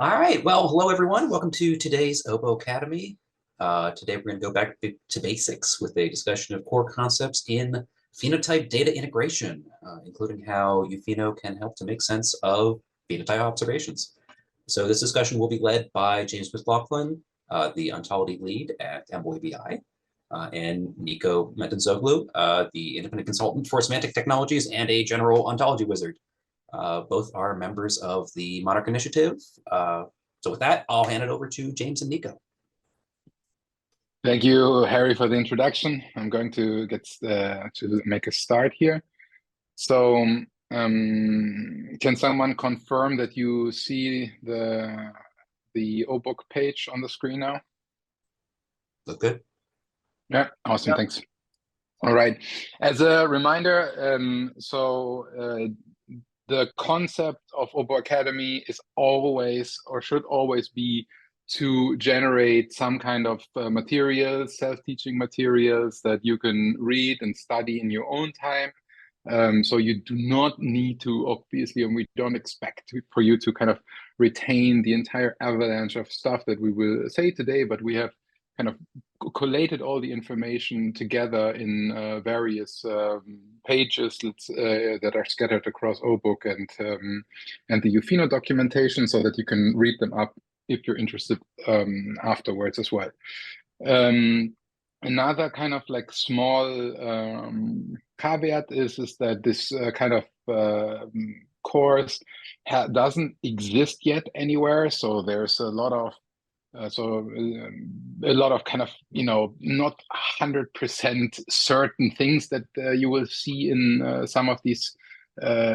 All right. Well, hello, everyone. Welcome to today's OBO Academy. Today, we're going to go back to basics with a discussion of core concepts in phenotype data integration, including how UPheno can help to make sense of phenotype observations. So this discussion will be led by James McLaughlin, the ontology lead at OBI, and Nico Mentenzoglu, the independent consultant for semantic technologies and a general ontology wizard. Both are members of the Monarch Initiative. So with that, I'll hand it over to James and Nico. Thank you, Harry, for the introduction. I'm going to get to make a start here. So, can someone confirm that you see the OBOK page on the screen now? Look good? Yeah, awesome, thanks. All right. As a reminder, the concept of OBO Academy is always, or should always be, to generate some kind of materials, self-teaching materials that you can read and study in your own time. So you do not need to, obviously, and we don't expect for you to kind of retain the entire avalanche of stuff that we will say today, but we have kind of collated all the information together in various pages that are scattered across OBOK and the UPheno documentation, so that you can read them up if you're interested afterwards as well. Another kind of like small caveat is that this kind of course doesn't exist yet anywhere, so there's a lot of kind of, not 100% certain things that you will see in some of these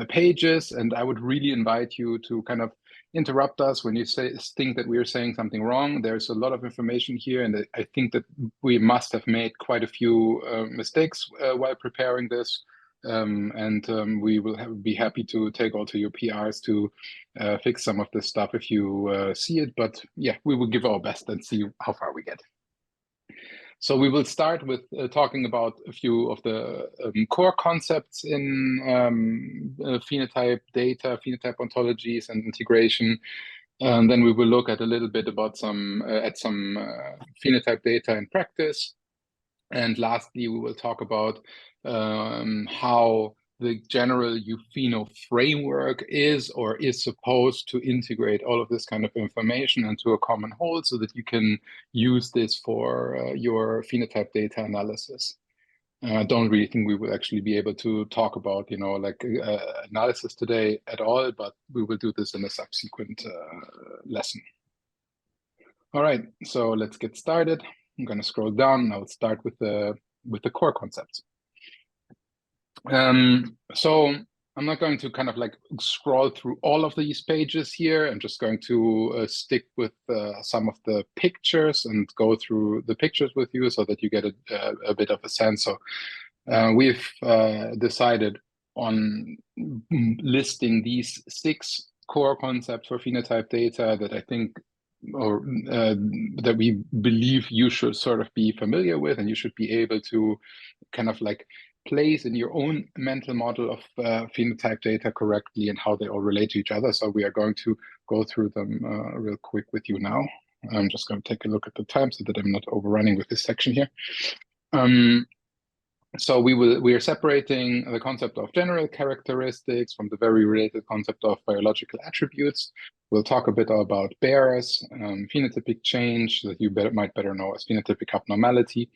pages. And I would really invite you to kind of interrupt us when you think that we are saying something wrong. There's a lot of information here, and I think that we must have made quite a few mistakes while preparing this. We will be happy to take also your PRs to fix some of this stuff if you see it. But yeah, we will give our best and see how far we get. So we will start with talking about a few of the core concepts in phenotype data, phenotype ontologies, and integration. And then we will look at a little bit about some phenotype data in practice. And lastly, we will talk about how the general UPheno framework is or is supposed to integrate all of this kind of information into a common whole, so that you can use this for your phenotype data analysis. I don't really think we will actually be able to talk about, analysis today at all, but we will do this in a subsequent lesson. All right, so let's get started. I'm going to scroll down, and I'll start with the core concepts. So I'm not going to kind of like scroll through all of these pages here. I'm just going to stick with some of the pictures and go through the pictures with you, so that you get a bit of a sense. So we've decided on listing these 6 core concepts for phenotype data that I think, or that we believe you should sort of be familiar with, and you should be able to kind of like place in your own mental model of phenotype data correctly, and how they all relate to each other. So we are going to go through them real quick with you now. I'm just going to take a look at the time so that I'm not overrunning with this section here. So we are separating the concept of general characteristics from the very related concept of biological attributes. We'll talk a bit about bearers, phenotypic change, that you might better know as phenotypic abnormality,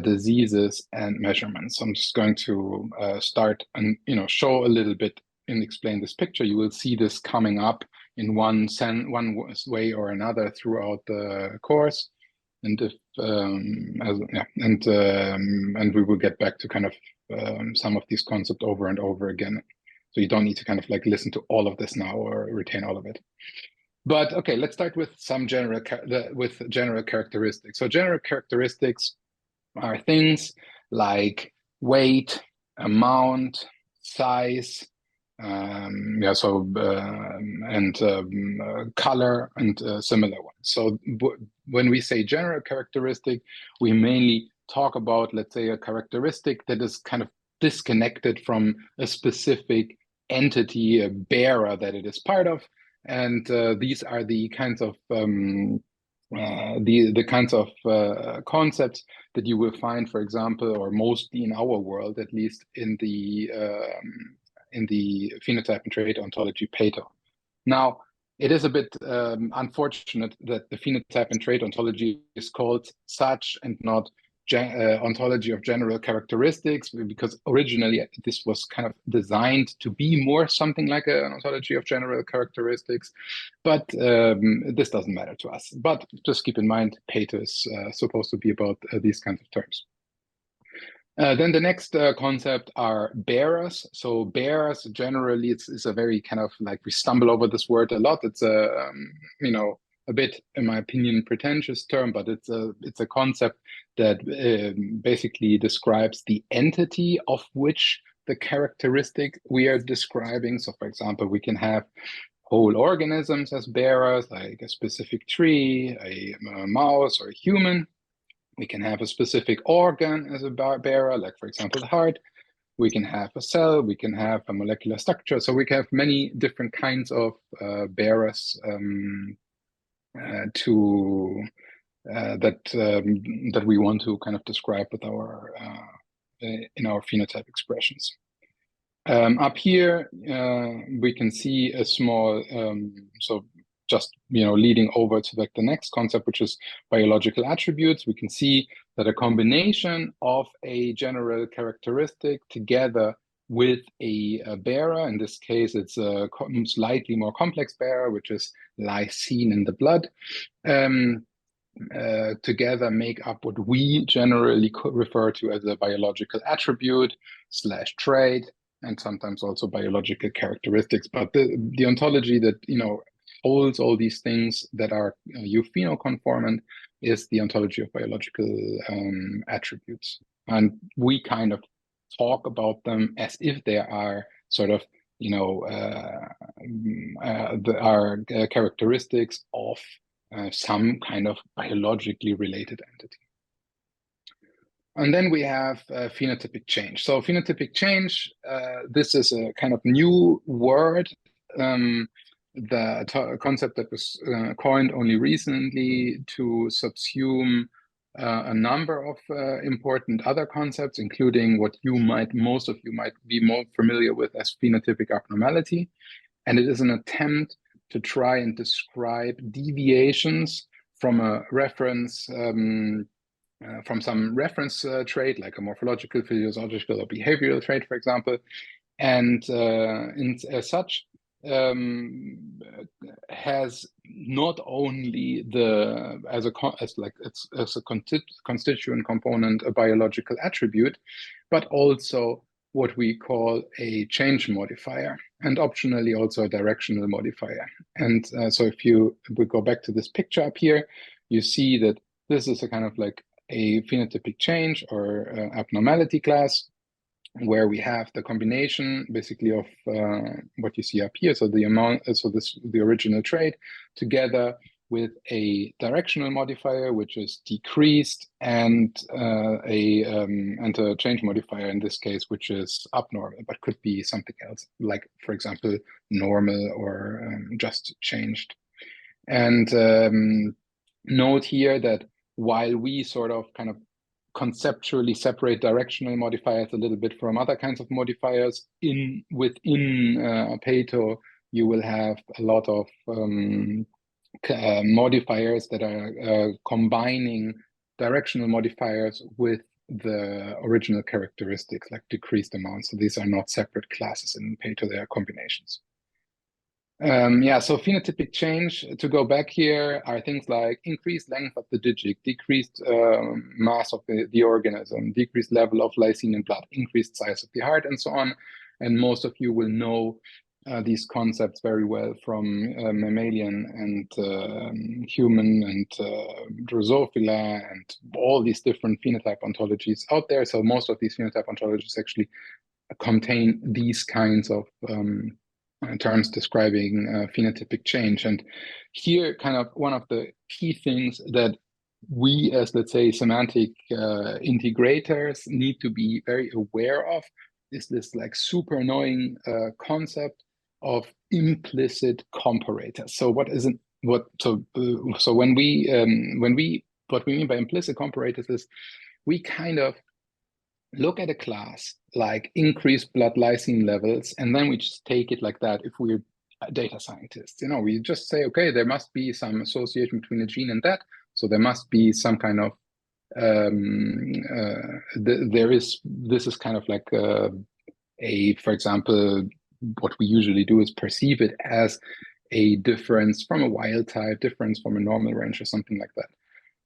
diseases, and measurements. So I'm just going to start and show a little bit and explain this picture. You will see this coming up in one way or another throughout the course. And if and we will get back to kind of some of these concepts over and over again. So you don't need to kind of like listen to all of this now or retain all of it. But okay, let's start with some general characteristics. So general characteristics are things like weight, amount, size, color, and similar ones. So when we say general characteristic, we mainly talk about, let's say, a characteristic that is kind of disconnected from a specific entity, a bearer that it is part of. And these are the kinds of the kinds of concepts that you will find, for example, or mostly in our world, at least in the phenotype and trait ontology paper. Now, it is a bit unfortunate that the phenotype and trait ontology is called such and not ontology of general characteristics, because originally this was kind of designed to be more something like an ontology of general characteristics, but this doesn't matter to us. But just keep in mind, Pater is supposed to be about these kinds of terms. Then the next concept are bearers. So bearers generally, it's a very kind of like, we stumble over this word a lot. It's a a bit, in my opinion, pretentious term, but it's a concept that basically describes the entity of which the characteristic we are describing. So, for example, we can have whole organisms as bearers, like a specific tree, a mouse, or a human. We can have a specific organ as a bearer, like, for example, the heart. We can have a cell, we can have a molecular structure. So we can have many different kinds of bearers that we want to kind of describe with our in our phenotype expressions. Up here, we can see a small, so just leading over to like the next concept, which is biological attributes. We can see that a combination of a general characteristic together with a bearer, in this case, it's a slightly more complex bearer, which is lysine in the blood, together make up what we generally refer to as a biological attribute / trait, and sometimes also biological characteristics. But the ontology that holds all these things that are euphenoconformant is the ontology of biological attributes. And we kind of talk about them as if they are sort of are characteristics of some kind of biologically related entity. And then we have phenotypic change. So phenotypic change, this is a kind of new word, the concept that was coined only recently to subsume a number of important other concepts, including what most of you might be more familiar with as phenotypic abnormality. And it is an attempt to try and describe deviations from a reference, from some reference trait, like a morphological, physiological, or behavioral trait, for example. And as such, has not only as a constituent component a biological attribute, but also what we call a change modifier, and optionally also a directional modifier. And so if we go back to this picture up here, you see that this is a kind of like a phenotypic change or abnormality class, where we have the combination basically of what you see up here, so the original trait, together with a directional modifier which is decreased, and a change modifier in this case which is abnormal, but could be something else, like, for example, normal or just changed. And note here that while we sort of kind of conceptually separate directional modifiers a little bit from other kinds of modifiers, within Pato, you will have a lot of modifiers that are combining directional modifiers with the original characteristics, like decreased amounts. So these are not separate classes in Pato, they are combinations. So phenotypic change, to go back here, are things like increased length of the digit, decreased mass of the organism, decreased level of lysine in blood, increased size of the heart, and so on. And most of you will know these concepts very well from mammalian and human and Drosophila and all these different phenotype ontologies out there. So most of these phenotype ontologies actually contain these kinds of terms describing phenotypic change. And here, kind of one of the key things that we as, let's say, semantic integrators need to be very aware of is this like super annoying concept of implicit comparators. So what is an what so so when we what we mean by implicit comparators is we kind of look at a class like increased blood lysine levels, and then we just take it like that. If we're data scientists, we just say, okay, there must be some association between a gene and that, so there must be some kind of this is kind of like for example, what we usually do is perceive it as a difference from a wild type, difference from a normal range, or something like that.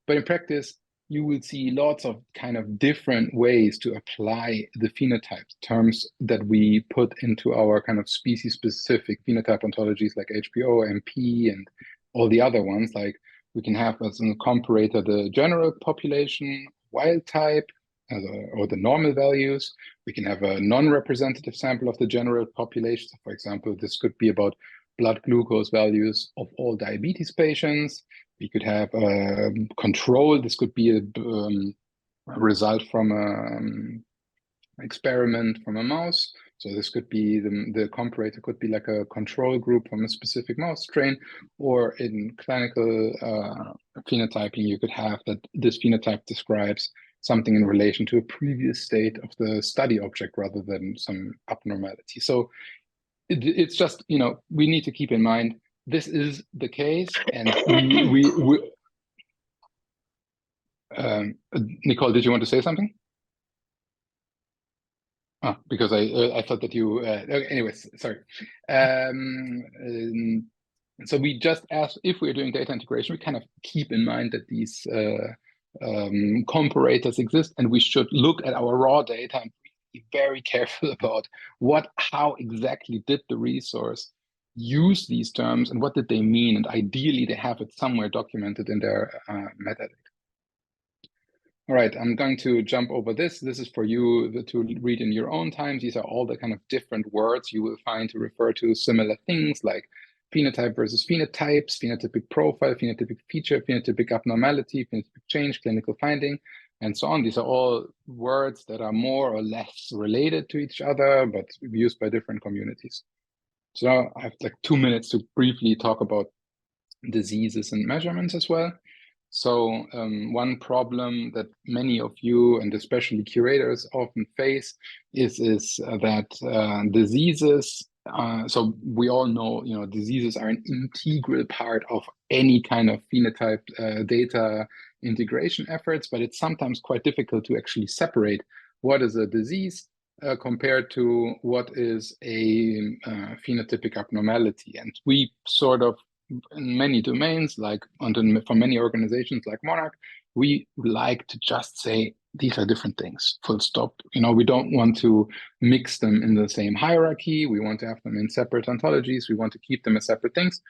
But in practice, you will see lots of kind of different ways to apply the phenotype terms that we put into our kind of species-specific phenotype ontologies like HPO, MP, and all the other ones. Like we can have as a comparator the general population, wild type, or the normal values. We can have a non-representative sample of the general population. So for example, this could be about blood glucose values of all diabetes patients. We could have a control. This could be a result from an experiment from a mouse. So this could be the comparator could be like a control group from a specific mouse strain, or in clinical phenotyping, you could have that this phenotype describes something in relation to a previous state of the study object rather than some abnormality. So it's just, we need to keep in mind this is the case, and Nicole, did you want to say something? Oh, because I thought that you. Okay, anyways, sorry. So we just asked if we're doing data integration, we kind of keep in mind that these comparators exist, and we should look at our raw data and be very careful about how exactly did the resource use these terms and what did they mean, and ideally they have it somewhere documented in their metadata. All right, I'm going to jump over this. This is for you to read in your own time. These are all the kind of different words you will find to refer to similar things like phenotype versus phenotypes, phenotypic profile, phenotypic feature, phenotypic abnormality, phenotypic change, clinical finding, and so on. These are all words that are more or less related to each other, but used by different communities. So now I have like 2 minutes to briefly talk about diseases and measurements as well. So one problem that many of you, and especially curators, often face is that diseases, so we all know, diseases are an integral part of any kind of phenotype data integration efforts, but it's sometimes quite difficult to actually separate what is a disease compared to what is a phenotypic abnormality. And we sort of, in many domains, like for many organizations like Monarch, we like to just say these are different things, full stop. We don't want to mix them in the same hierarchy. We want to have them in separate ontologies. We want to keep them as separate things.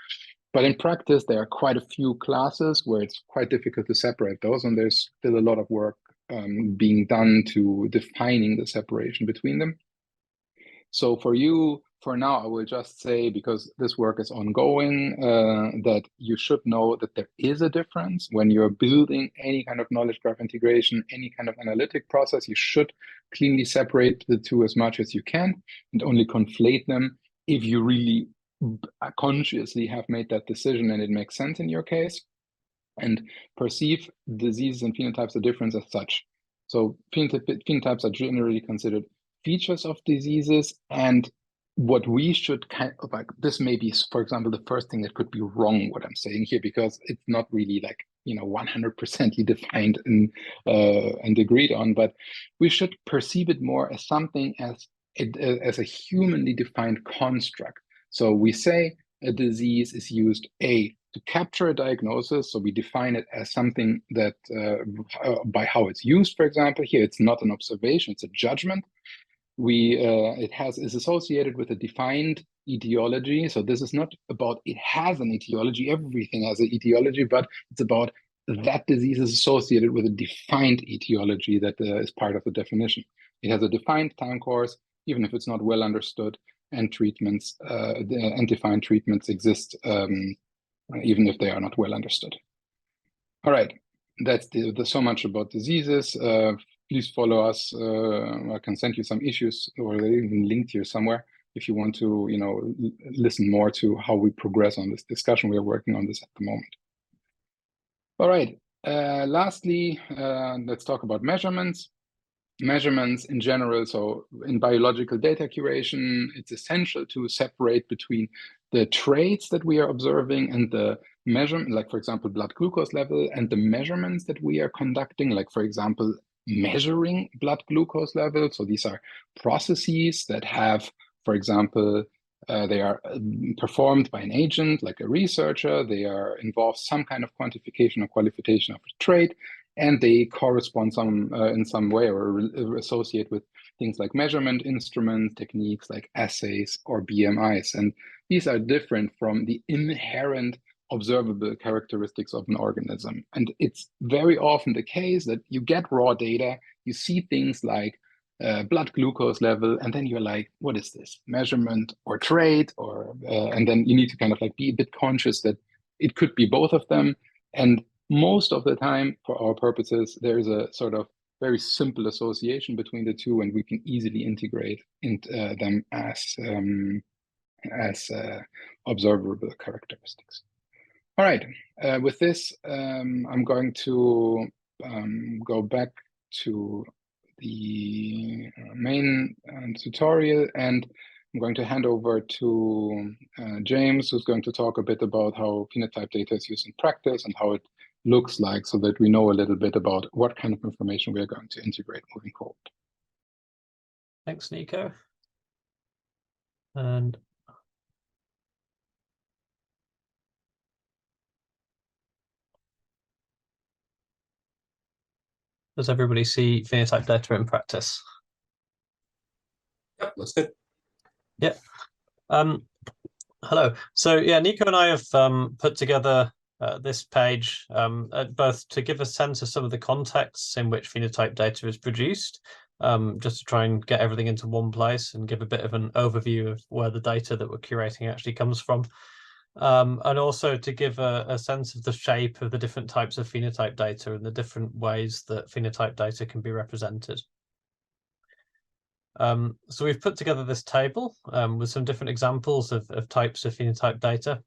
But in practice, there are quite a few classes where it's quite difficult to separate those, and there's still a lot of work being done to defining the separation between them. So for now, I will just say, because this work is ongoing, that you should know that there is a difference when you're building any kind of knowledge graph integration, any kind of analytic process. You should cleanly separate the two as much as you can and only conflate them if you really consciously have made that decision and it makes sense in your case, and perceive diseases and phenotypes of difference as such. So phenotypes are generally considered features of diseases, and what we should this may be, for example, the first thing that could be wrong what I'm saying here, because it's not really like 100% defined and agreed on, but we should perceive it more as something as a humanly defined construct. So we say a disease is used to capture a diagnosis, so we define it as something that by how it's used. For example, here it's not an observation; it's a judgment. It is associated with a defined etiology. So this is not about it has an etiology. Everything has an etiology, but it's about that disease is associated with a defined etiology that is part of the definition. It has a defined time course, even if it's not well understood, and treatments and defined treatments exist, even if they are not well understood. All right, that's so much about diseases. Please follow us. I can send you some issues, or they're even linked here somewhere. if you want to, listen more to how we progress on this discussion. We are working on this at the moment. All right. Lastly, let's talk about measurements. Measurements in general. So in biological data curation, it's essential to separate between the traits that we are observing and the measurement, like for example, blood glucose level, and the measurements that we are conducting, like for example, measuring blood glucose level. So these are processes that have, for example, they are performed by an agent, like a researcher. They are involve some kind of quantification or qualification of a trait, and they correspond in some way or associate with things like measurement instruments, techniques like assays or BMIs. And these are different from the inherent observable characteristics of an organism. And it's very often the case that you get raw data, you see things like blood glucose level, and then you're like, what is this, measurement or trait? And then you need to kind of like be a bit conscious that it could be both of them. And most of the time, for our purposes, there is a sort of very simple association between the two, and we can easily integrate them as observable characteristics. All right, with this, I'm going to go back to the main tutorial, and I'm going to hand over to James, who's going to talk a bit about how phenotype data is used in practice and how it looks like, so that we know a little bit about what kind of information we are going to integrate moving forward. Thanks, Nico. And does everybody see phenotype data in practice? Yep, looks good. Yeah. Hello. So yeah, Nico and I have put together this page both to give a sense of some of the contexts in which phenotype data is produced, just to try and get everything into one place and give a bit of an overview of where the data that we're curating actually comes from. And also to give a sense of the shape of the different types of phenotype data and the different ways that phenotype data can be represented. So we've put together this table with some different examples of types of phenotype data.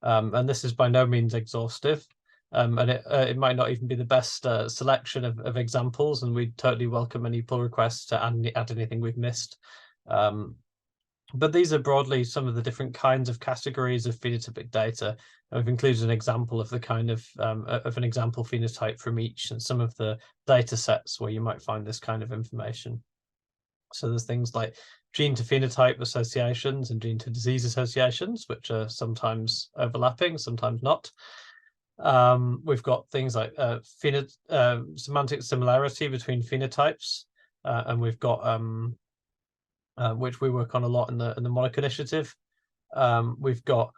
And this is by no means exhaustive. And it might not even be the best selection of examples, and we totally welcome any pull requests to add anything we've missed. But these are broadly some of the different kinds of categories of phenotypic data. And we've included an example of the kind of an example phenotype from each, and some of the data sets where you might find this kind of information. So there's things like gene to phenotype associations and gene to disease associations, which are sometimes overlapping, sometimes not. We've got things like semantic similarity between phenotypes, and we've got which we work on a lot in the MONIC initiative. We've got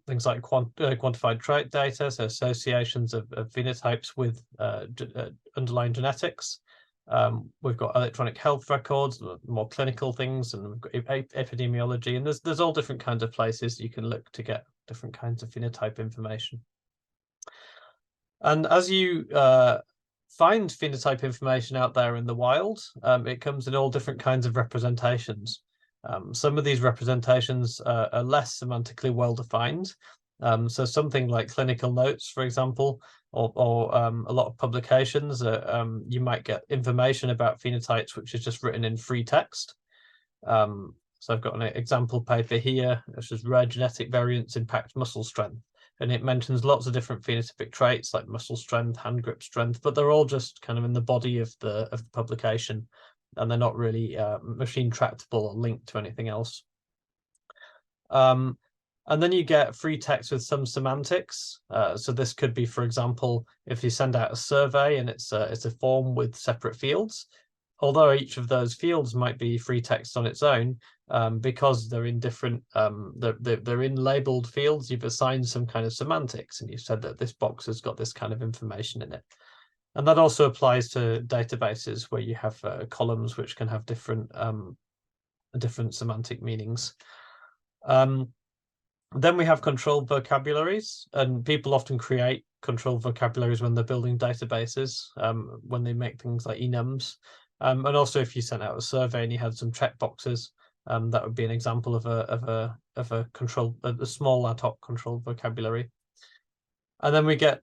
things like quantified trait data, so associations of phenotypes with underlying genetics. We've got electronic health records, more clinical things, and we've got epidemiology, and there's all different kinds of places you can look to get different kinds of phenotype information. And as you find phenotype information out there in the wild, it comes in all different kinds of representations. Some of these representations are less semantically well defined. So something like clinical notes, for example, or a lot of publications, you might get information about phenotypes which is just written in free text. So I've got an example paper here, which is rare genetic variants impact muscle strength. And it mentions lots of different phenotypic traits like muscle strength, hand grip strength, but they're all just kind of in the body of the publication, and they're not really machine tractable or linked to anything else. And then you get free text with some semantics. So this could be, for example, if you send out a survey and it's a form with separate fields, although each of those fields might be free text on its own, because they're in different, they're in labeled fields, you've assigned some kind of semantics, and you've said that this box has got this kind of information in it. And that also applies to databases where you have columns which can have different semantic meanings. Then we have controlled vocabularies, and people often create controlled vocabularies when they're building databases, when they make things like enums. And also if you sent out a survey and you had some checkboxes, That would be an example of a control, a small ad hoc controlled vocabulary. And then we get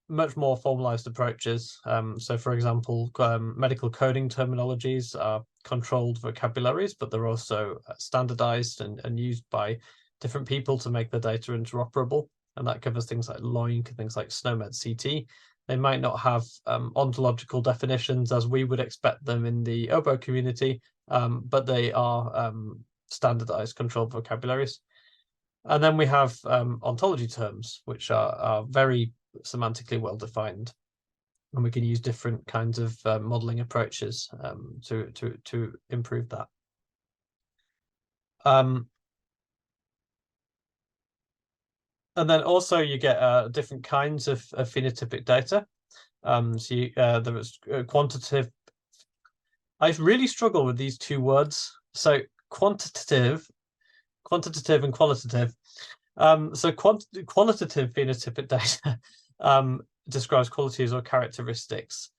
much more formalized approaches. So, for example, medical coding terminologies are controlled vocabularies, but they're also standardized and used by different people to make the data interoperable. And that covers things like LOINC and things like SNOMED CT. They might not have ontological definitions as we would expect them in the OBO community, but they are standardized controlled vocabularies. And then we have ontology terms, which are very semantically well defined, and we can use different kinds of modeling approaches to improve that. And then also you get different kinds of phenotypic data. So there was quantitative. I really struggle with these two words. So quantitative and qualitative. So qualitative phenotypic data describes qualities or characteristics.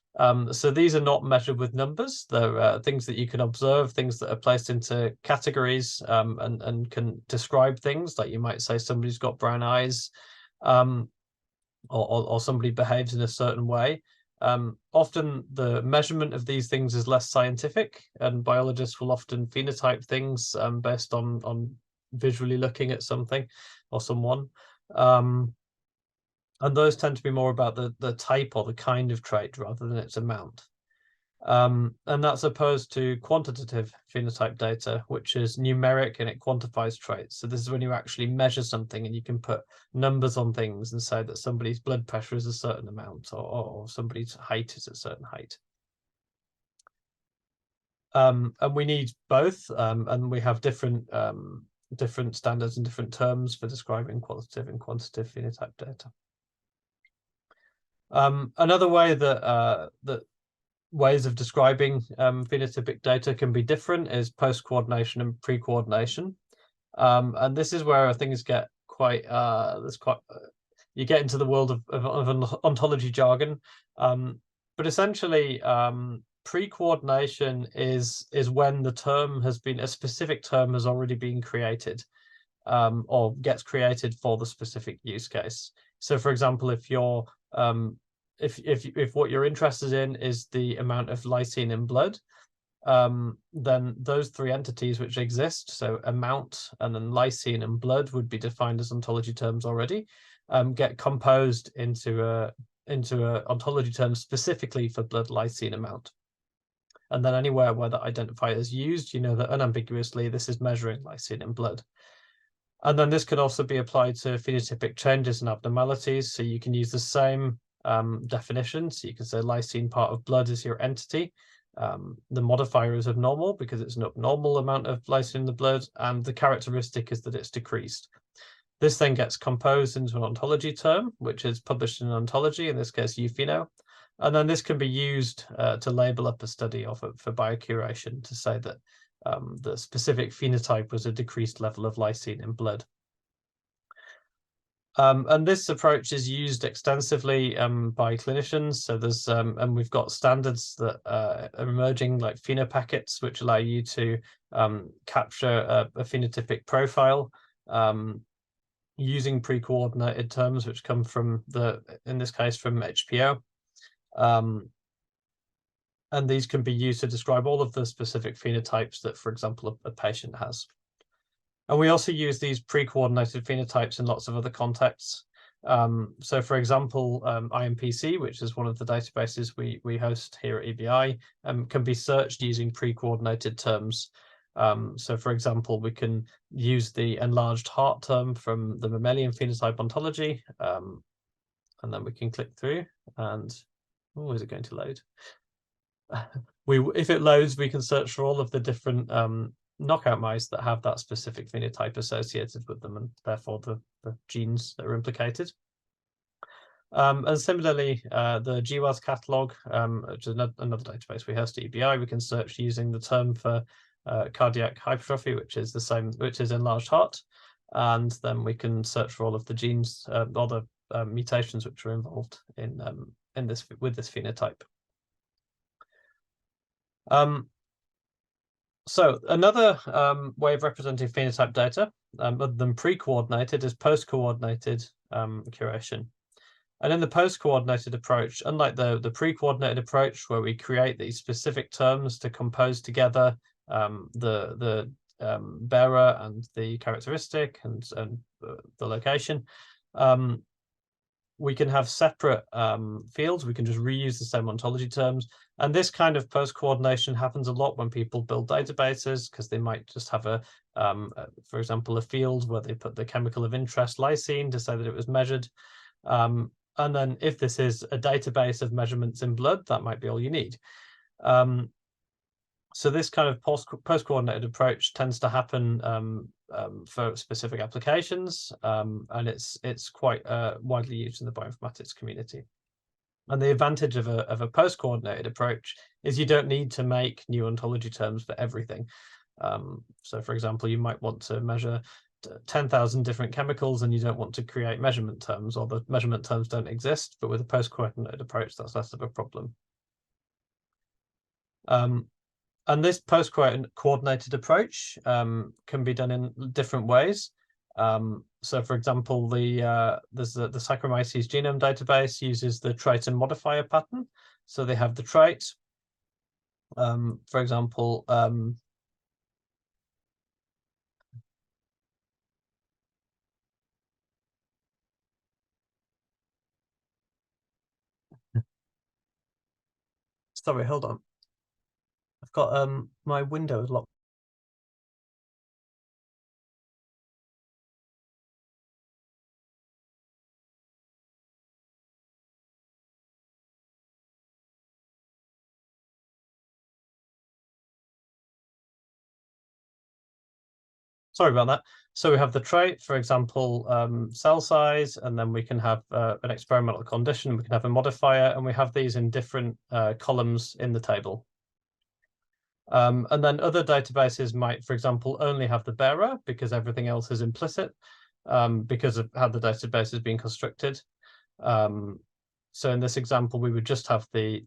So these are not measured with numbers. They're things that you can observe, things that are placed into categories and can describe things. Like you might say somebody's got brown eyes, or somebody behaves in a certain way. Often the measurement of these things is less scientific, and biologists will often phenotype things based on visually looking at something or someone. And those tend to be more about the type or the kind of trait rather than its amount. And that's opposed to quantitative phenotype data, which is numeric and it quantifies traits. So this is when you actually measure something and you can put numbers on things and say that somebody's blood pressure is a certain amount, or somebody's height is a certain height. And we need both, and we have different standards and different terms for describing qualitative and quantitative phenotype data. Another way that ways of describing phenotypic data can be different is post-coordination and pre-coordination. And this is where things get quite, you get into the world of ontology jargon. But essentially, pre-coordination is when the term has been, a specific term has already been created, or gets created for the specific use case. So for example, if you're if what you're interested in is the amount of lysine in blood, then those three entities which exist, so amount and then lysine and blood, would be defined as ontology terms already, get composed into a ontology term specifically for blood lysine amount. And then anywhere where that identifier is used, you know that unambiguously this is measuring lysine in blood. And then this can also be applied to phenotypic changes and abnormalities. So you can use the same definition. So you can say lysine part of blood is your entity. The modifier is abnormal because it's an abnormal amount of lysine in the blood, and the characteristic is that it's decreased. This then gets composed into an ontology term, which is published in an ontology, in this case eupheno. And then this can be used to label up a study of it for biocuration, to say that the specific phenotype was a decreased level of lysine in blood. And this approach is used extensively by clinicians. So there's and we've got standards that are emerging, like phenopackets, which allow you to capture a phenotypic profile using pre-coordinated terms, which come from in this case from HPO. And these can be used to describe all of the specific phenotypes that, for example, a patient has. And we also use these pre-coordinated phenotypes in lots of other contexts. So, for example, IMPC, which is one of the databases we host here at EBI, can be searched using pre-coordinated terms. So, for example, we can use the enlarged heart term from the mammalian phenotype ontology, and then we can click through and, oh, is it going to load? If it loads, we can search for all of the different knockout mice that have that specific phenotype associated with them, and therefore the genes that are implicated. And similarly, the GWAS catalog, which is another database we host at EBI, we can search using the term for cardiac hypertrophy, which is the same, which is enlarged heart, and then we can search for all of the genes, all the mutations which are involved in this with this phenotype. So another way of representing phenotype data, other than pre-coordinated, is post-coordinated curation. And in the post-coordinated approach, unlike the pre-coordinated approach where we create these specific terms to compose together the bearer and the characteristic and the location, we can have separate fields. We can just reuse the same ontology terms. And this kind of post-coordination happens a lot when people build databases, because they might just have for example, a field where they put the chemical of interest lysine to say that it was measured. And then if this is a database of measurements in blood, that might be all you need. So this kind of post-coordinated approach tends to happen for specific applications, and it's quite widely used in the bioinformatics community. And the advantage of a post-coordinated approach is you don't need to make new ontology terms for everything. So, for example, you might want to measure 10,000 different chemicals, and you don't want to create measurement terms, or the measurement terms don't exist. But with a post-coordinated approach, that's less of a problem. And this post-coordinated approach can be done in different ways. So, for example, there's the Saccharomyces genome database uses the trait and modifier pattern. So they have the trait, for example, sorry, hold on. I've got my window is locked. Sorry about that. So we have the trait, for example, cell size, and then we can have an experimental condition, we can have a modifier, and we have these in different columns in the table. And then other databases might, for example, only have the bearer because everything else is implicit because of how the database is being constructed. So in this example, we would just have the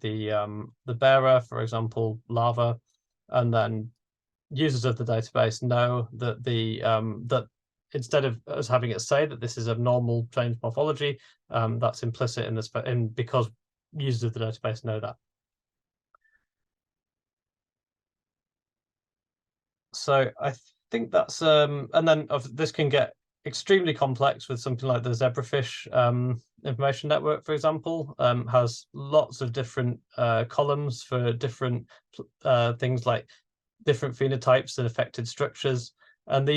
bearer, for example, lava, and then users of the database know that that instead of us having it say that this is a normal change morphology, that's implicit in this, because users of the database know that. So I think that's and then this can get extremely complex with something like the zebrafish information network, for example, has lots of different columns for different things like different phenotypes and affected structures. And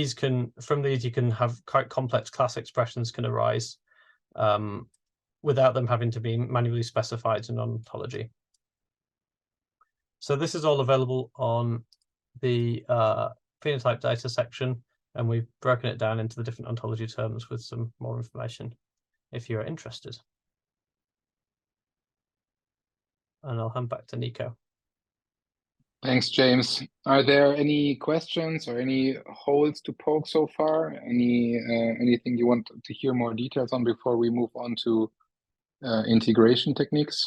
from these you can have quite complex class expressions can arise without them having to be manually specified in ontology. So this is all available on the phenotype data section, and we've broken it down into the different ontology terms with some more information if you're interested. And I'll hand back to Nico. Thanks, James. Are there any questions or any holes to poke so far? Anything you want to hear more details on before we move on to integration techniques?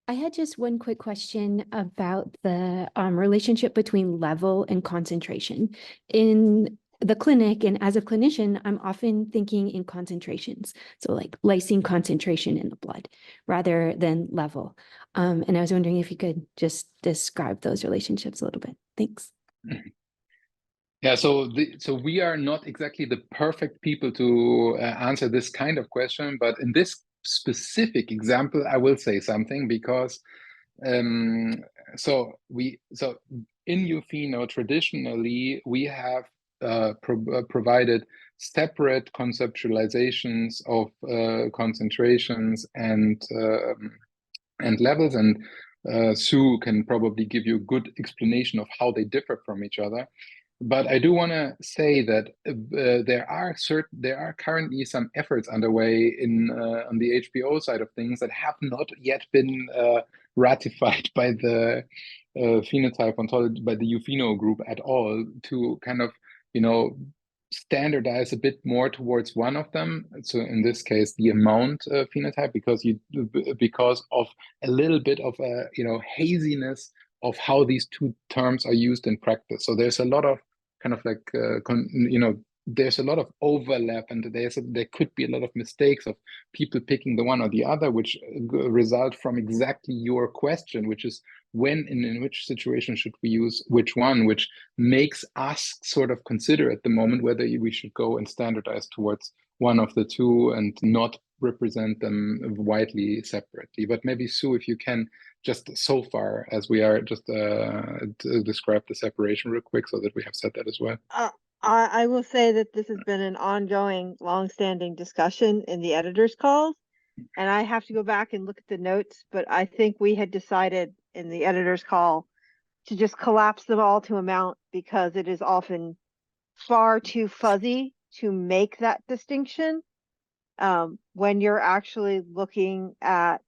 I had just one quick question about the relationship between level and concentration. In the clinic, and as a clinician, I'm often thinking in concentrations. So like lysine concentration in the blood rather than level. And I was wondering if you could just describe those relationships a little bit. Thanks. Yeah, so we are not exactly the perfect people to answer this kind of question, but in this specific example, I will say something because so in Eupheno traditionally we have provided separate conceptualizations of concentrations and levels, and Sue can probably give you a good explanation of how they differ from each other. But I do want to say that there are currently some efforts underway on the HBO side of things that have not yet been ratified by the phenotype ontology, by the Eupheno group at all, to kind of standardize a bit more towards one of them. So in this case, the amount phenotype, because of a little bit of a haziness of how these two terms are used in practice. So there's a lot of kind of like there's a lot of overlap, and there could be a lot of mistakes of people picking the one or the other, which result from exactly your question, which is when and in which situation should we use which one, which makes us sort of consider at the moment whether we should go and standardize towards one of the two and not represent them widely separately. But maybe, Sue, if you can just so far as we are just describe the separation real quick so that we have said that as well. I will say that this has been an ongoing, long-standing discussion in the editors' calls, and I have to go back and look at the notes, but I think we had decided in the editors' call to just collapse them all to amount because it is often far too fuzzy to make that distinction when you're actually looking at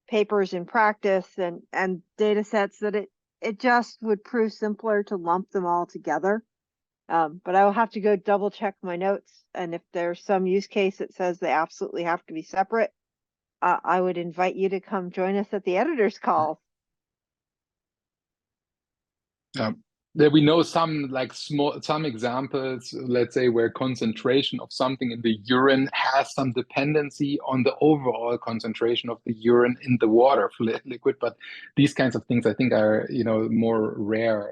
papers in practice and data sets, that it just would prove simpler to lump them all together. But I will have to go double check my notes, and if there's some use case that says they absolutely have to be separate, I would invite you to come join us at the editors' call. There we know some examples, let's say, where concentration of something in the urine has some dependency on the overall concentration of the urine in the water liquid, but these kinds of things I think are more rare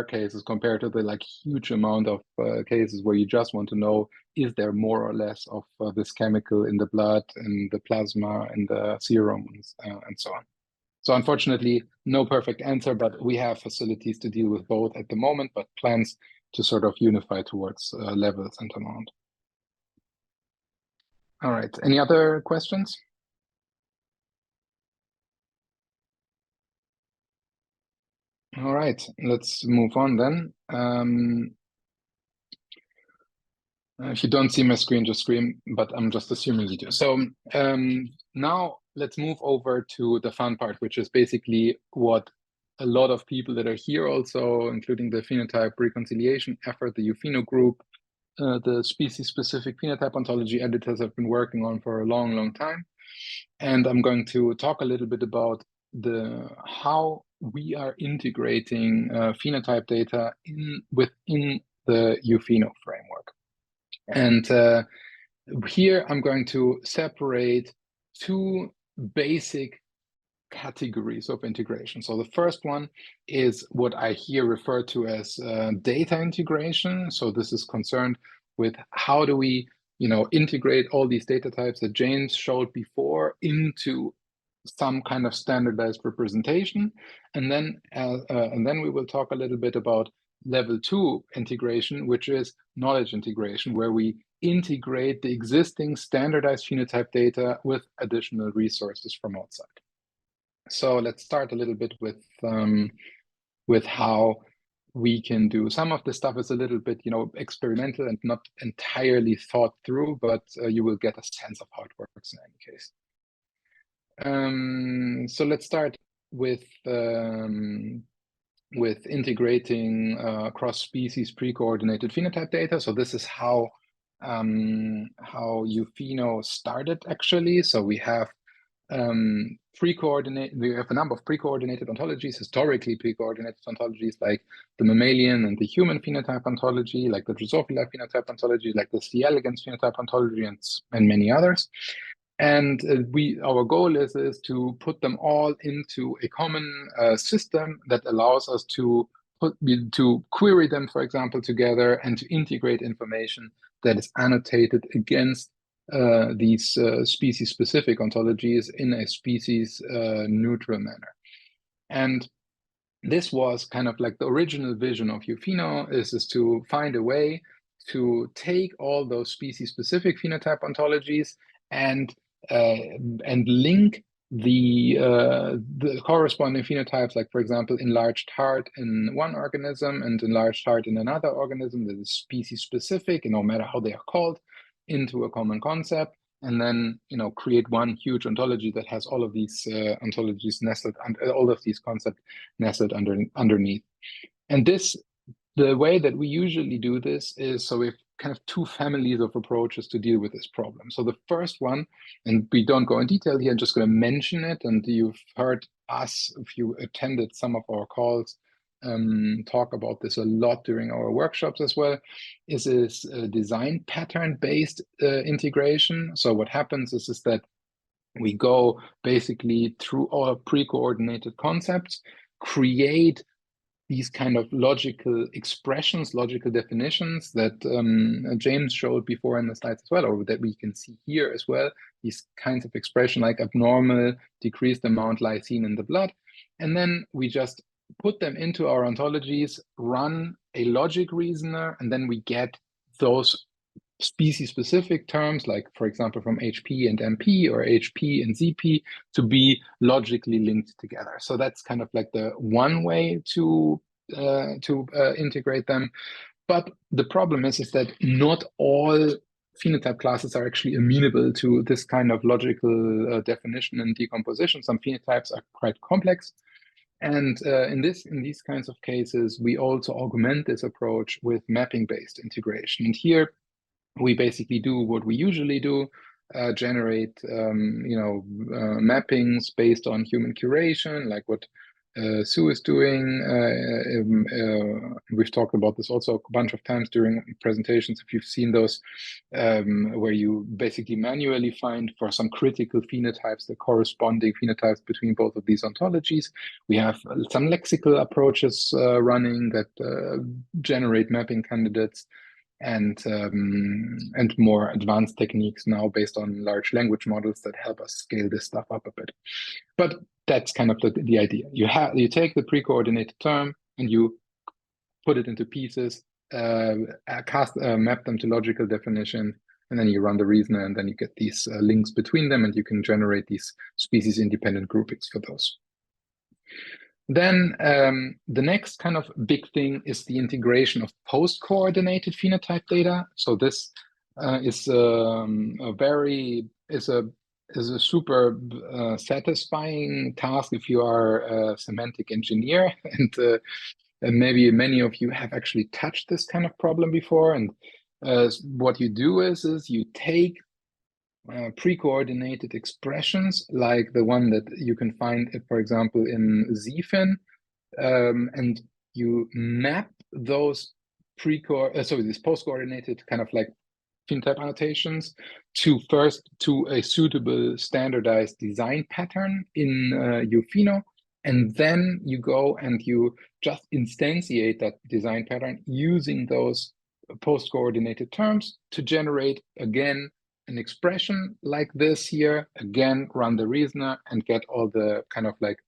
cases compared to the huge amount of cases where you just want to know, is there more or less of this chemical in the blood, in the plasma, in the serum, and so on. So unfortunately, no perfect answer, but we have facilities to deal with both at the moment, but plans to sort of unify towards levels and amount. All right, any other questions? All right, let's move on then. If you don't see my screen, just scream, but I'm just assuming you do. So now let's move over to the fun part, which is basically what a lot of people that are here also, including the phenotype reconciliation effort, the UPheno group, the species-specific phenotype ontology editors have been working on for a long, long time. And I'm going to talk a little bit about how we are integrating phenotype data within the UPheno framework. And here I'm going to separate two basic categories of integration. So the first one is what I here refer to as data integration. So this is concerned with how do we integrate all these data types that James showed before into some kind of standardized representation. And then we will talk a little bit about level 2 integration, which is knowledge integration, where we integrate the existing standardized phenotype data with additional resources from outside. So let's start a little bit with how we can do. Some of the stuff is a little bit experimental and not entirely thought through, but you will get a sense of how it works in any case. So let's start with integrating cross-species pre-coordinated phenotype data. So this is how UPheno started actually. So we have we have a number of pre-coordinated ontologies, historically pre-coordinated ontologies, like the mammalian and the human phenotype ontology, like the Drosophila phenotype ontology, like the C. elegans phenotype ontology, and many others. And our goal is to put them all into a common system that allows us to query them, for example, together, and to integrate information that is annotated against these species-specific ontologies in a species-neutral manner. And this was kind of like the original vision of UPheno, is to find a way to take all those species-specific phenotype ontologies and link the corresponding phenotypes, like for example, enlarged heart in one organism and enlarged heart in another organism that is species-specific, no matter how they are called, into a common concept, and then create one huge ontology that has all of these ontologies nestled, all of these concepts nestled underneath. And this the way that we usually do this is, so we have kind of two families of approaches to deal with this problem. So the first one, and we don't go in detail here, I'm just going to mention it, and you've heard us, if you attended some of our calls, talk about this a lot during our workshops as well, is this design pattern-based integration. So what happens is that we go basically through our pre-coordinated concepts, create these kind of logical expressions, logical definitions that James showed before in the slides as well, or that we can see here as well, these kinds of expression like abnormal, decreased amount lysine in the blood. And then we just put them into our ontologies, run a logic reasoner, and then we get those species-specific terms, like, for example, from HP and MP or HP and ZP, to be logically linked together. So that's kind of like the one way to integrate them. But the problem is that not all phenotype classes are actually amenable to this kind of logical definition and decomposition. Some phenotypes are quite complex. And in these kinds of cases, we also augment this approach with mapping-based integration. And here, we basically do what we usually do, generate mappings based on human curation, like what Sue is doing. We've talked about this also a bunch of times during presentations, if you've seen those, where you basically manually find for some critical phenotypes the corresponding phenotypes between both of these ontologies. We have some lexical approaches running that generate mapping candidates, and more advanced techniques now based on large language models that help us scale this stuff up a bit. But that's kind of the idea. You take the pre-coordinated term and you put it into pieces, map them to logical definition, and then you run the reasoner, and then you get these links between them, and you can generate these species-independent groupings for those. Then the next kind of big thing is the integration of post-coordinated phenotype data. So this is a super satisfying task if you are a semantic engineer, and maybe many of you have actually touched this kind of problem before. And what you do is you take pre-coordinated expressions like the one that you can find, for example, in ZFin, and you map those these post-coordinated kind of like phenotype annotations to a suitable standardized design pattern in UPheno, and then you go and you just instantiate that design pattern using those post-coordinated terms to generate, again, an expression like this here, again, run the reasoner and get all the kind of like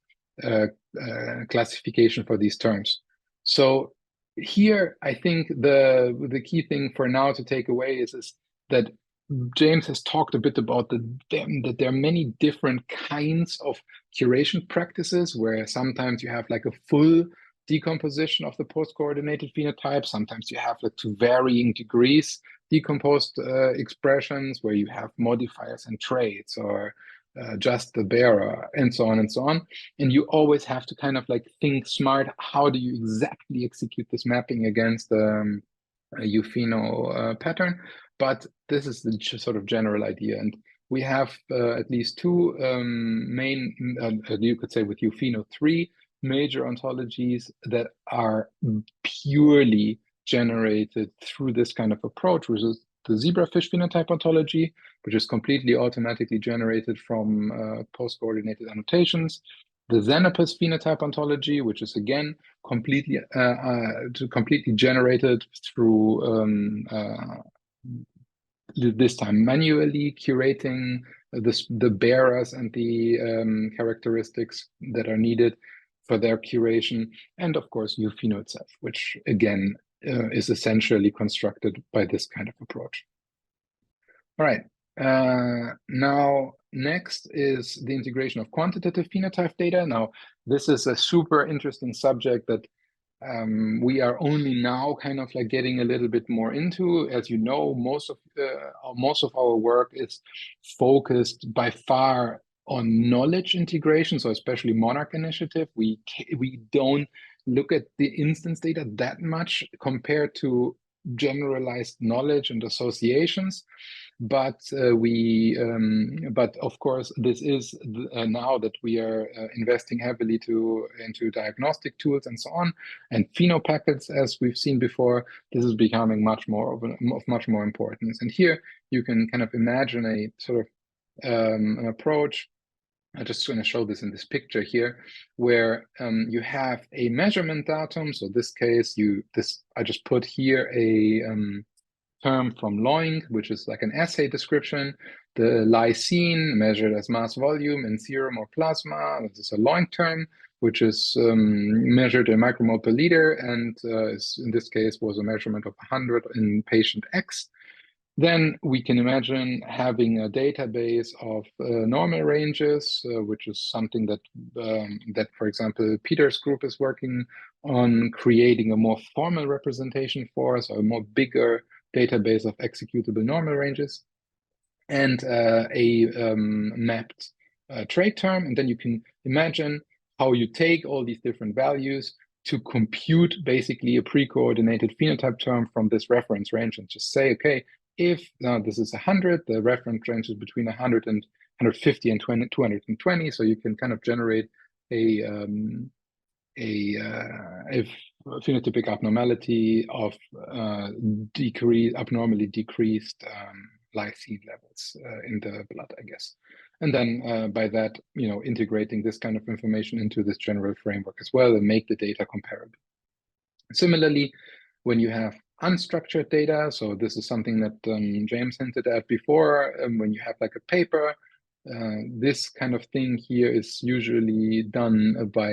classification for these terms. So here, I think the key thing for now to take away is that James has talked a bit about that there are many different kinds of curation practices, where sometimes you have like a full decomposition of the post-coordinated phenotype. Sometimes you have like to varying degrees decomposed expressions where you have modifiers and traits, or just the bearer, and so on and so on. And you always have to kind of like think smart, how do you exactly execute this mapping against the UPheno pattern? But this is the sort of general idea. And we have at least two main, you could say with UPheno, 3 major ontologies that are purely generated through this kind of approach, which is the zebrafish phenotype ontology, which is completely automatically generated from post-coordinated annotations. The Xenopus phenotype ontology, which is again completely generated through this time manually curating the bearers and the characteristics that are needed for their curation, and of course UPheno itself, which again is essentially constructed by this kind of approach. All right, now next is the integration of quantitative phenotype data. Now, this is a super interesting subject that we are only now kind of like getting a little bit more into. As you know, most of our work is focused by far on knowledge integration, so especially Monarch initiative, we don't look at the instance data that much compared to generalized knowledge and associations. But but of course, this is now that we are investing heavily into diagnostic tools and so on, and phenopackets, as we've seen before, this is becoming much more of much more importance. And here you can kind of imagine a sort of an approach. I'm just going to show this in this picture here, where you have a measurement datum. So this case, I just put here a term from Loing, which is like an assay description. The lysine measured as mass volume in serum or plasma. This is a Loing term, which is measured in micromole per liter, and in this case was a measurement of 100 in patient X. Then we can imagine having a database of normal ranges, which is something that, for example, Peter's group is working on creating a more formal representation for, so a more bigger database of executable normal ranges, and a mapped trait term. And then you can imagine how you take all these different values to compute basically a pre-coordinated phenotype term from this reference range, and just say, okay, if now this is 100, the reference range is between 100 and 150 and 220, so you can kind of generate a phenotypic abnormality of abnormally decreased lysine levels in the blood, I guess. And then by that, integrating this kind of information into this general framework as well and make the data comparable. Similarly, when you have unstructured data, so this is something that James hinted at before, when you have like a paper, this kind of thing here is usually done by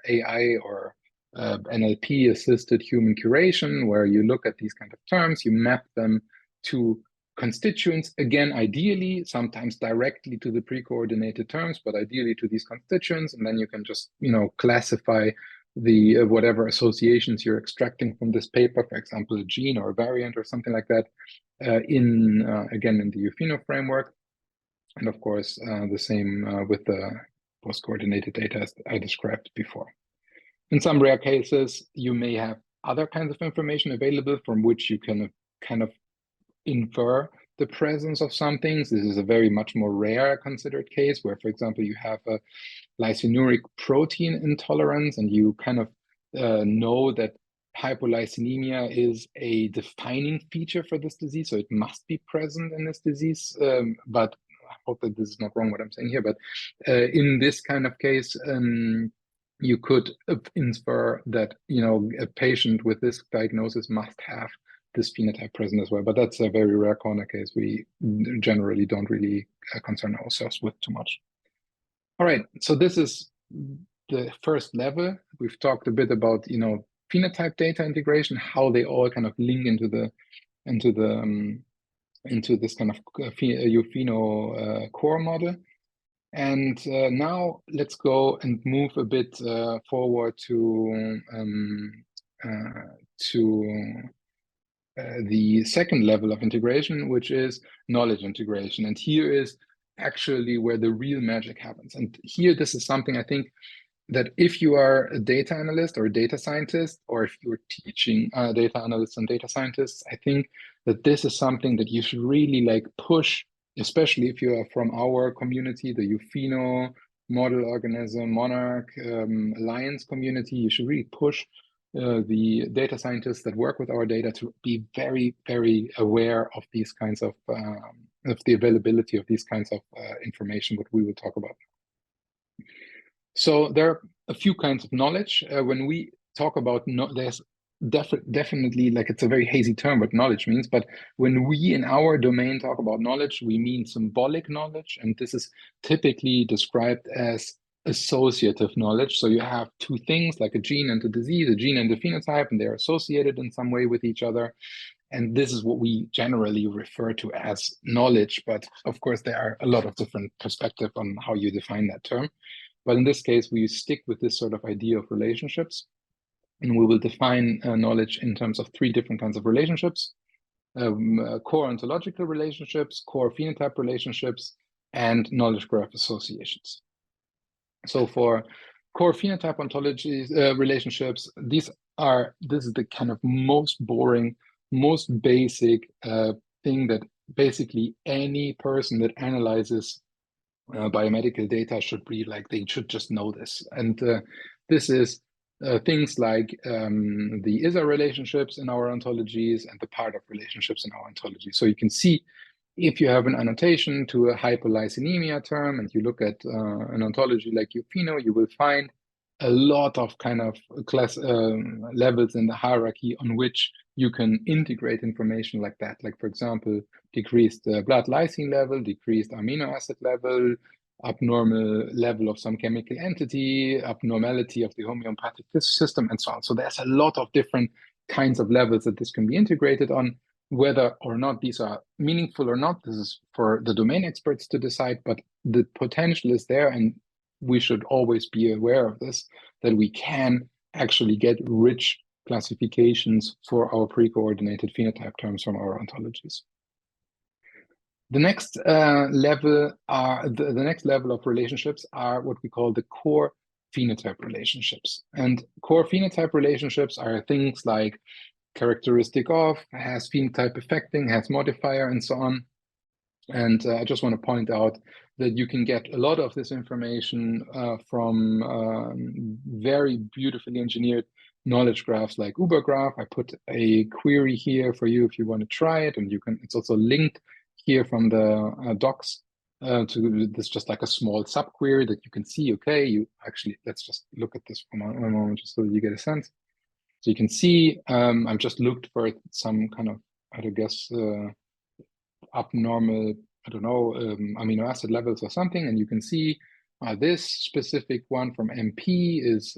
AI or NLP assisted human curation, where you look at these kind of terms, you map them to constituents, again, ideally, sometimes directly to the pre-coordinated terms, but ideally to these constituents, and then you can just, classify the whatever associations you're extracting from this paper, for example, a gene or a variant or something like that, again, in the UPheno framework. And of course, the same with the post-coordinated data as I described before. In some rare cases, you may have other kinds of information available from which you can kind of infer the presence of some things. This is a very much more rare considered case where, for example, you have a lysinuric protein intolerance, and you kind of know that hypoglycemia is a defining feature for this disease, so it must be present in this disease. But I hope that this is not wrong what I'm saying here, but in this kind of case, you could infer that a patient with this diagnosis must have this phenotype present as well, but that's a very rare corner case we generally don't really concern ourselves with too much. All right, so this is the first level. We've talked a bit about phenotype data integration, how they all kind of link into this kind of UPheno core model. And now let's go and move a bit forward to the second level of integration, which is knowledge integration. And here is actually where the real magic happens. And here, this is something I think that if you are a data analyst or a data scientist, or if you're teaching data analysts and data scientists, I think that this is something that you should really push, especially if you are from our community, the UPheno model organism, Monarch Alliance community. You should really push the data scientists that work with our data to be very, very aware of these kinds of the availability of these kinds of information that we will talk about. So there are a few kinds of knowledge. When we talk about there's definitely, it's a very hazy term what knowledge means, but when we in our domain talk about knowledge, we mean symbolic knowledge, and this is typically described as associative knowledge. So you have two things like a gene and a disease, a gene and a phenotype, and they're associated in some way with each other. And this is what we generally refer to as knowledge. But of course, there are a lot of different perspectives on how you define that term. But in this case, we stick with this sort of idea of relationships. And we will define knowledge in terms of three different kinds of relationships: core ontological relationships, core phenotype relationships, and knowledge graph associations. So for core phenotype ontologies relationships, this is the kind of most boring, most basic thing that basically any person that analyzes biomedical data should be like, they should just know this. And this is things like the ISA relationships in our ontologies and the part of relationships in our ontology. So you can see if you have an annotation to a hypolysinaemia term and you look at an ontology like Pheno, you will find a lot of kind of class levels in the hierarchy on which you can integrate information like that. Like, for example, decreased blood lysine level, decreased amino acid level, abnormal level of some chemical entity, abnormality of the homeopathic system, and so on. So there's a lot of different kinds of levels that this can be integrated on. Whether or not these are meaningful or not, this is for the domain experts to decide, but the potential is there, and we should always be aware of this, that we can actually get rich classifications for our pre-coordinated phenotype terms from our ontologies. The next level of relationships are what we call the core phenotype relationships. And core phenotype relationships are things like characteristic of, has phenotype affecting, has modifier, and so on. And I just want to point out that you can get a lot of this information from very beautifully engineered knowledge graphs like OBO graph. I put a query here for you if you want to try it, and you can. It's also linked here from the docs to this, just like a small subquery that you can see. Okay, you actually, let's just look at this for a moment just so you get a sense. So you can see I've just looked for some kind of, I guess, abnormal, I don't know, amino acid levels or something, and you can see this specific one from MP is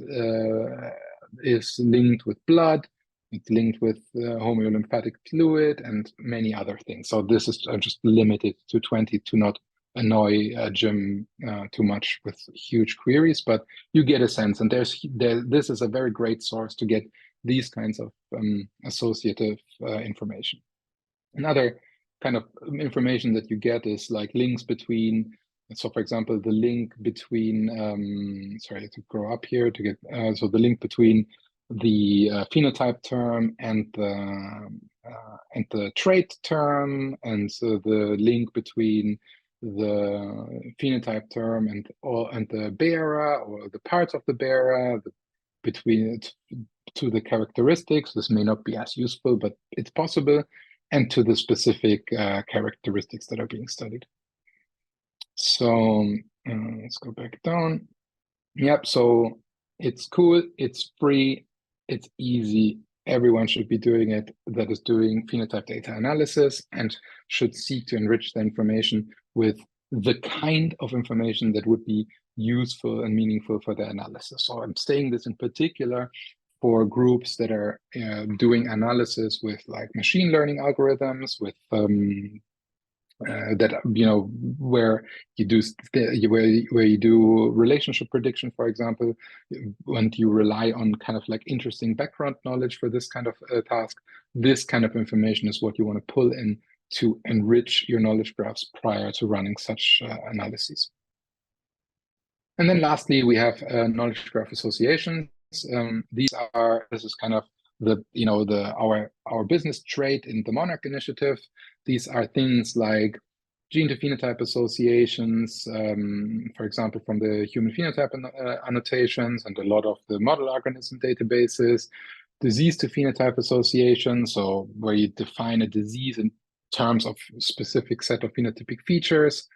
linked with blood, it's linked with homeolymphatic fluid and many other things. So this is just limited to 20 to not annoy Jim too much with huge queries, but you get a sense, and this is a very great source to get these kinds of associative information. Another kind of information that you get is like links between, so for example, the link between, sorry to grow up here to get, so the link between the phenotype term and the trait term, and so the link between the phenotype term and the bearer, or the parts of the bearer, between to the characteristics. This may not be as useful, but it's possible, and to the specific characteristics that are being studied. So let's go back down. Yep, so it's cool, it's free, it's easy. Everyone should be doing it that is doing phenotype data analysis, and should seek to enrich the information with the kind of information that would be useful and meaningful for the analysis. So I'm saying this in particular for groups that are doing analysis with like machine learning algorithms, with that, you know, where you do where you do relationship prediction, for example, and you rely on kind of like interesting background knowledge for this kind of task. This kind of information is what you want to pull in to enrich your knowledge graphs prior to running such analyses. And then lastly, we have knowledge graph associations. This is kind of the, you know, our business trait in the Monarch initiative. These are things like gene to phenotype associations, for example, from the human phenotype annotations and a lot of the model organism databases, disease to phenotype associations, so where you define a disease in terms of specific set of phenotypic features,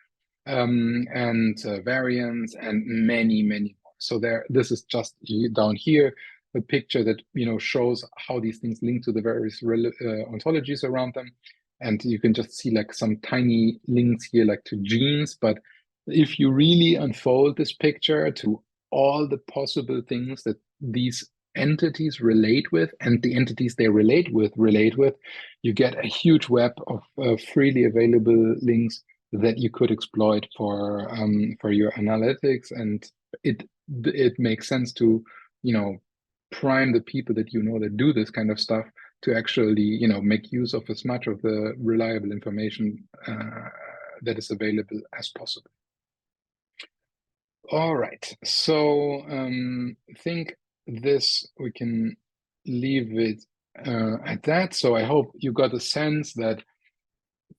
and variants, and many more. So this is just down here, a picture that, you know, shows how these things link to the various ontologies around them. And you can just see like some tiny links here, like to genes. But if you really unfold this picture to all the possible things that these entities relate with, and the entities they relate with, you get a huge web of freely available links that you could exploit for your analytics. And it makes sense to, you know, prime the people that, you know, that do this kind of stuff to actually, you know, make use of as much of the reliable information that is available as possible. All right, so I think this we can leave it at that. So I hope you got a sense that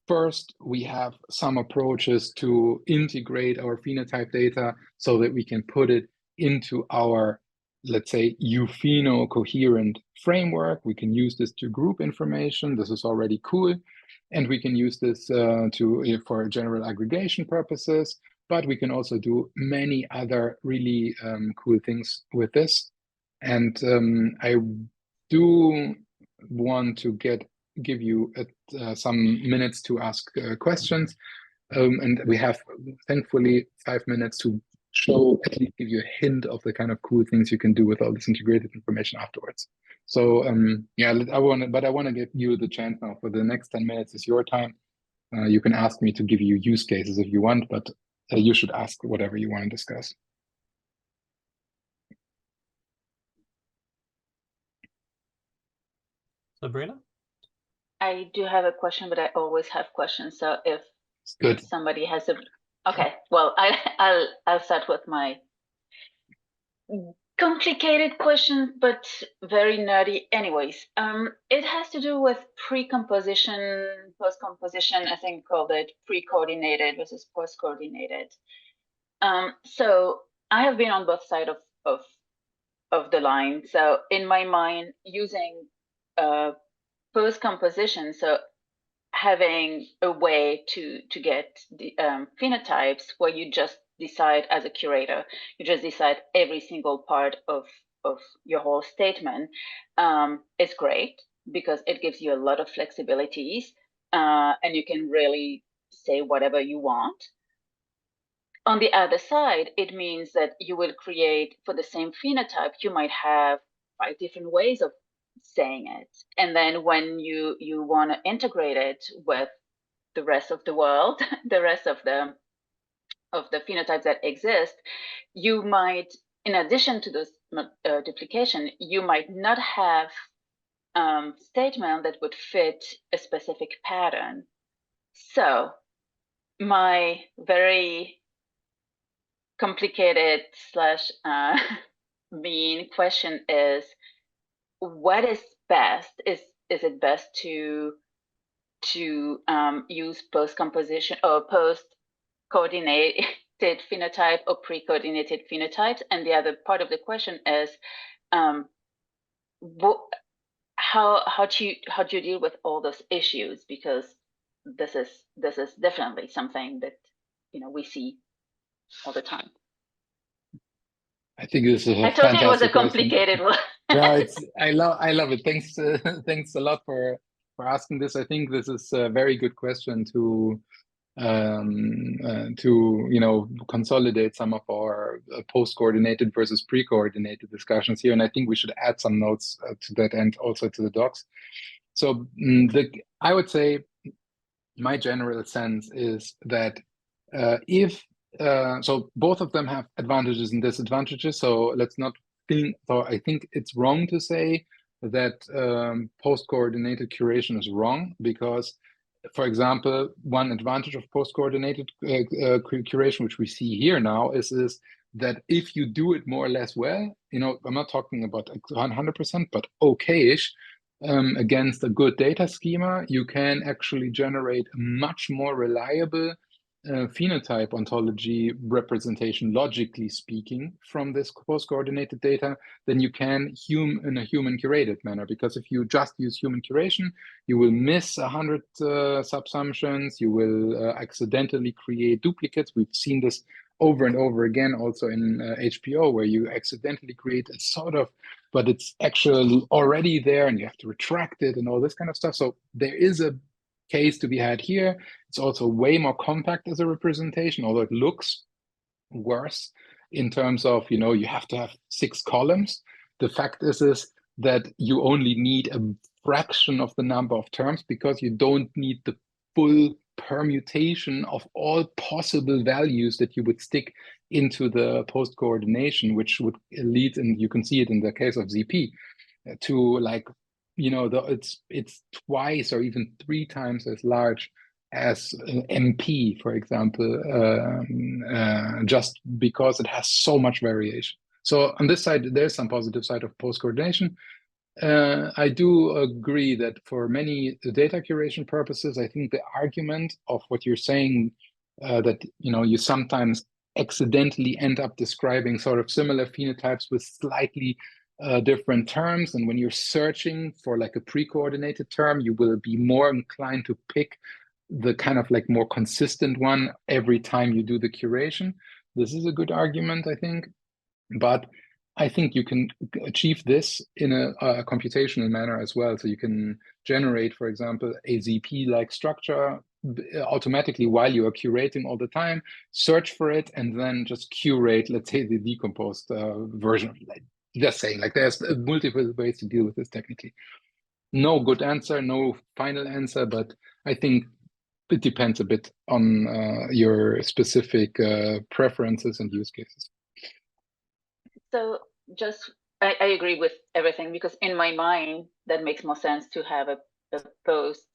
first we have some approaches to integrate our phenotype data so that we can put it into our, let's say, UPheno coherent framework. We can use this to group information. This is already cool. And we can use this for general aggregation purposes, but we can also do many other really cool things with this. And I do want to give you some minutes to ask questions. And we have, thankfully, 5 minutes to show, at least give you a hint of the kind of cool things you can do with all this integrated information afterwards. So yeah, I want to give you the chance now. For the next 10 minutes is your time. You can ask me to give you use cases if you want, but you should ask whatever you want to discuss. Sabrina? I do have a question, but I always have questions. So if somebody has a, okay, well, I'll start with my complicated question, but very nerdy. Anyways, it has to do with pre-composition, post-composition. I think called it pre-coordinated versus post-coordinated. So I have been on both sides of the line. So in my mind, using post-composition, so having a way to get the phenotypes where you just decide as a curator, you just decide every single part of your whole statement, is great because it gives you a lot of flexibilities and you can really say whatever you want. On the other side, it means that you will create, for the same phenotype, you might have 5 different ways of saying it. And then when you want to integrate it with the rest of the world, the rest of the phenotypes that exist, you might, in addition to this duplication, you might not have statement that would fit a specific pattern. So my very complicated slash mean question is, what is best? Is it best to use post-composition or post-coordinated phenotype or pre-coordinated phenotypes? And the other part of the question is, how do you deal with all those issues? Because this is definitely something that we see all the time. I think this is a I told you it was a question. complicated one. Yeah, I love it. Thanks thanks a lot for asking this. I think this is a very good question to consolidate some of our post-coordinated versus pre-coordinated discussions here, and I think we should add some notes to that end also to the docs. So I would say my general sense is that so both of them have advantages and disadvantages. So let's not think. So I think it's wrong to say that post-coordinated curation is wrong, because, for example, one advantage of post-coordinated curation, which we see here now, is that if you do it more or less well, I'm not talking about 100%, but okay-ish, against a good data schema, you can actually generate a much more reliable phenotype ontology representation, logically speaking, from this post-coordinated data than you can in a human curated manner. Because if you just use human curation, you will miss 100 subsumptions, you will accidentally create duplicates. We've seen this over and over again also in HPO, where you accidentally create a sort of, but it's actually already there and you have to retract it and all this kind of stuff. So there is a case to be had here. It's also way more compact as a representation, although it looks worse in terms of, you have to have 6 columns. The fact is that you only need a fraction of the number of terms, because you don't need the full permutation of all possible values that you would stick into the post coordination, which would lead, and you can see it in the case of ZP, to it's twice or even 3 times as large as an MP, for example, just because it has so much variation. So on this side, there's some positive side of post-coordination. I do agree that for many data curation purposes, I think the argument of what you're saying, that you sometimes accidentally end up describing sort of similar phenotypes with slightly different terms, and when you're searching for like a pre-coordinated term, you will be more inclined to pick the kind of like more consistent one every time you do the curation. This is a good argument, I think, but I think you can achieve this in a computational manner as well. So you can generate, for example, a ZP-like structure automatically while you are curating all the time, search for it, and then just curate, let's say, the decomposed version of it. Just saying, like, there's multiple ways to deal with this technically. No good answer, no final answer, but I think it depends a bit on your specific preferences and use cases. So I agree with everything, because in my mind, that makes more sense to have a post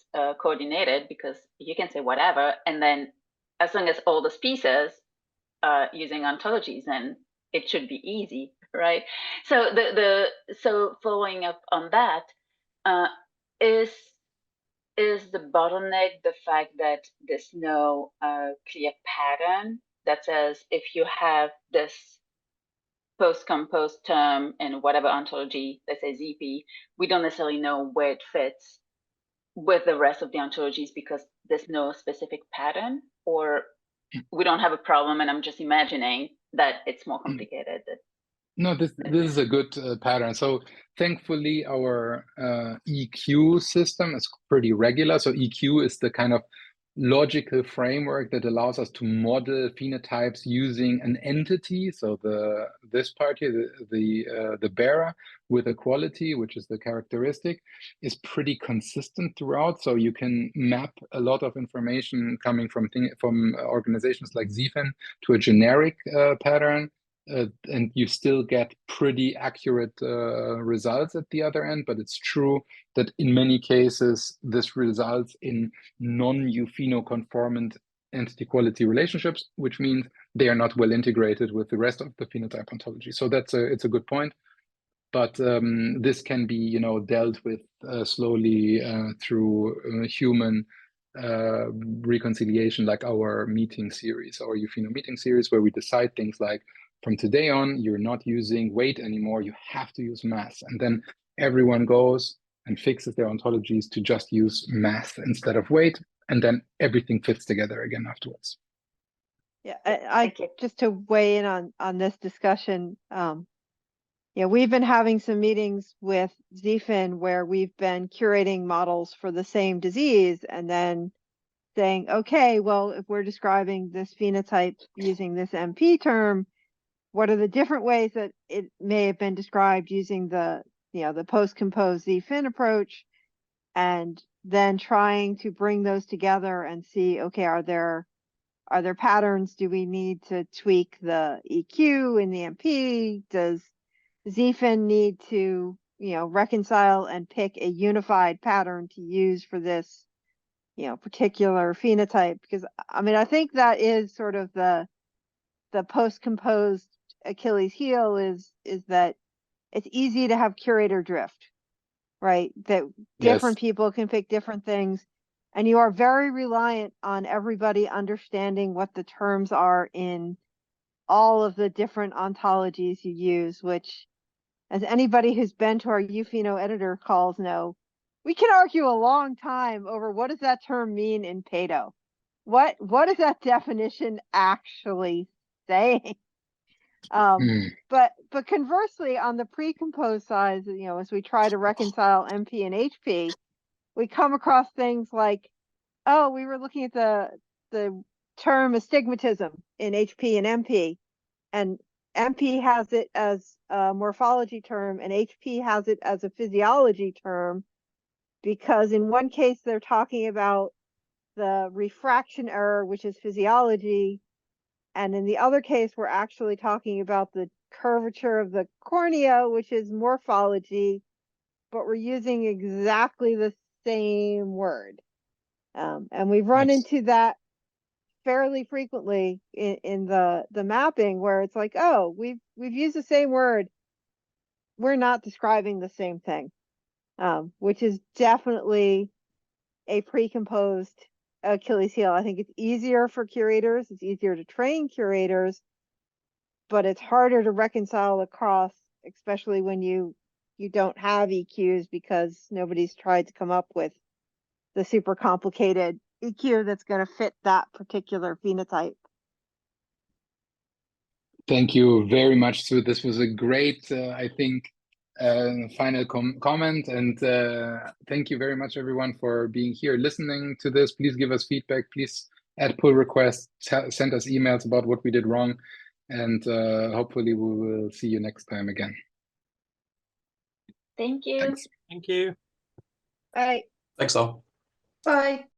coordinated, because you can say whatever, and then as long as all the species are using ontologies, then it should be easy, right? So so following up on that, is the bottleneck the fact that there's no clear pattern that says if you have this post-compose term in whatever ontology, let's say ZP, we don't necessarily know where it fits with the rest of the ontologies because there's no specific pattern, or we don't have a problem and I'm just imagining that it's more complicated? No, this is a good pattern. So thankfully, our EQ system is pretty regular. So EQ is the kind of logical framework that allows us to model phenotypes using an entity. So this part here, the bearer with a quality, which is the characteristic, is pretty consistent throughout. So you can map a lot of information coming from organizations like ZFIN to a generic pattern. And you still get pretty accurate results at the other end, but it's true that in many cases, this results in non-euphenoconformant entity quality relationships, which means they are not well integrated with the rest of the phenotype ontology. So it's a good point. But this can be, dealt with slowly through human reconciliation, like our meeting series, our eupheno meeting series, where we decide things like, from today on, you're not using weight anymore, you have to use mass. And then everyone goes and fixes their ontologies to just use mass instead of weight. And then everything fits together again afterwards. Yeah, I just to weigh in on this discussion, we've been having some meetings with ZFIN where we've been curating models for the same disease and then saying, okay, well, if we're describing this phenotype using this MP term, what are the different ways that it may have been described using the post-composed ZFIN approach, and then trying to bring those together and see, okay, are there patterns? Do we need to tweak the EQ in the MP? Does ZFIN need to, reconcile and pick a unified pattern to use for this, particular phenotype? Because I think that is sort of the post-composed Achilles heel is that it's easy to have curator drift, right? That different people can pick different things, and you are very reliant on everybody understanding what the terms are in all of the different ontologies you use, which, as anybody who's been to our eupheno editor calls know, we can argue a long time over what does that term mean in Pato. What is that definition actually saying? But conversely, on the pre-compose side, as we try to reconcile MP and HP, we come across things like, oh, we were looking at the term astigmatism in HP and MP, and MP has it as a morphology term and HP has it as a physiology term, because in one case they're talking about the refraction error, which is physiology, and in the other case we're actually talking about the curvature of the cornea, which is morphology, but we're using exactly the same word. And we've run Yes. into that fairly frequently in the mapping, where it's like, oh, we've used the same word, we're not describing the same thing, which is definitely a precomposed Achilles heel. I think it's easier for curators, it's easier to train curators, but it's harder to reconcile across, especially when you don't have EQs, because nobody's tried to come up with the super complicated EQ that's going to fit that particular phenotype. Thank you very much, Sue. This was a great, I think, final comment. And thank you very much, everyone, for being here, listening to this. Please give us feedback. Please add pull requests, send us emails about what we did wrong. And hopefully we will see you next time again. Thank you. Thanks. Thank you. All right. Thanks all. Bye.